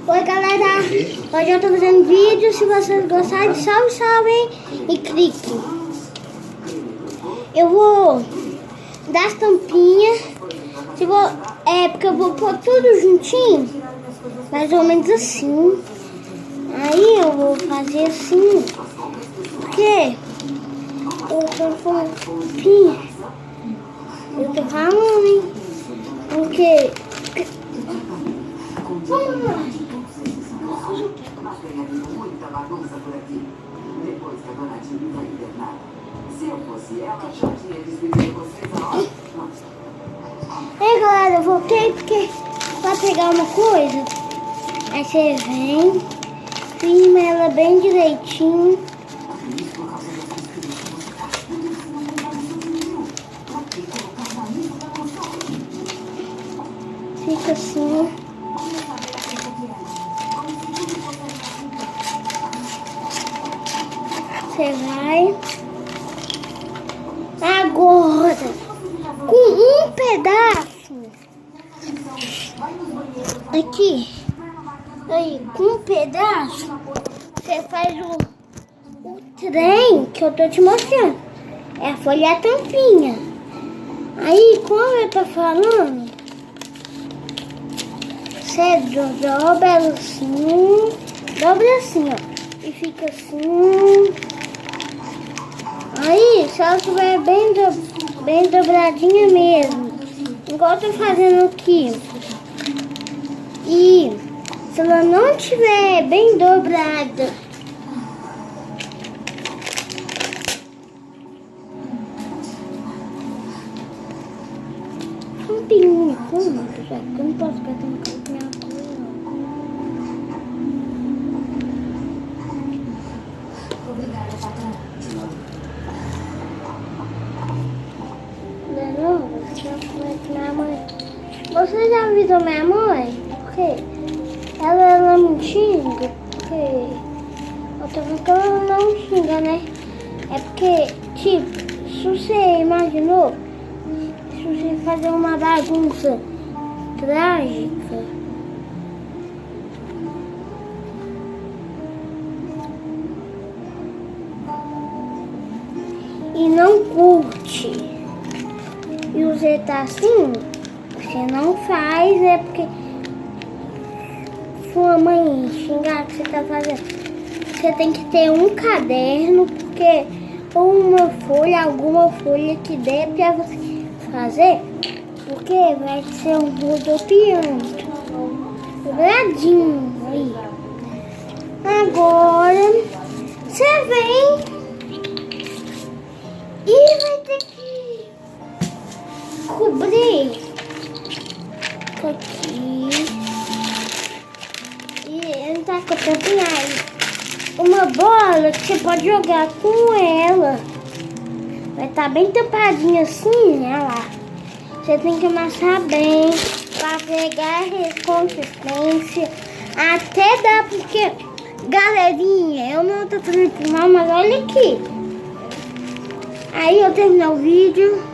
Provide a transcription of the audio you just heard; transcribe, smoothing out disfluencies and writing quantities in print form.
Oi galera, hoje eu tô fazendo vídeo. Se vocês gostarem, salve e clique. Eu vou dar as tampinhas. Porque eu vou pôr tudo juntinho, mais ou menos assim. Aí eu vou fazer assim, porque eu tô falando, hein? Porque vamos lá. Muita bagunça por aqui. Depois que a dona Tini vai internar. Se eu fosse ela, já tinha despedido vocês a hora. Ei galera, eu voltei porque pra pegar uma coisa. Aí você vem, firma ela bem direitinho. Fica assim. Você vai agora com um pedaço aqui, aí com um pedaço você faz o trem que eu tô te mostrando. É a folha tampinha. Aí como eu tô falando, você dobra assim, ó. E fica assim. Aí, se ela estiver bem dobradinha mesmo, igual eu tô fazendo aqui. E se ela não estiver bem dobrada, um pinguinho, já que eu não posso ficar tão minha coisa. Minha mãe. Você já avisou minha mãe? Porque ela me xinga. Porque eu tô vendo que ela não xinga, né? É porque, tipo, se você imaginou, se você fazer uma bagunça trágica, e não curte, e você tá assim, você não faz, é porque sua mãe xingar que você tá fazendo. Você tem que ter um caderno, porque ou uma folha, alguma folha que dê pra você fazer, porque vai ser um rodopião, dobradinho aí. Agora você vem e vai ter que cobrir aqui e entrar com a tampinha aí. Uma bola que você pode jogar com ela vai estar bem tampadinha assim, olha lá. Você tem que amassar bem para pegar a consistência até dar, porque galerinha, eu não tô fazendo mal, mas olha aqui. Aí eu terminei o vídeo.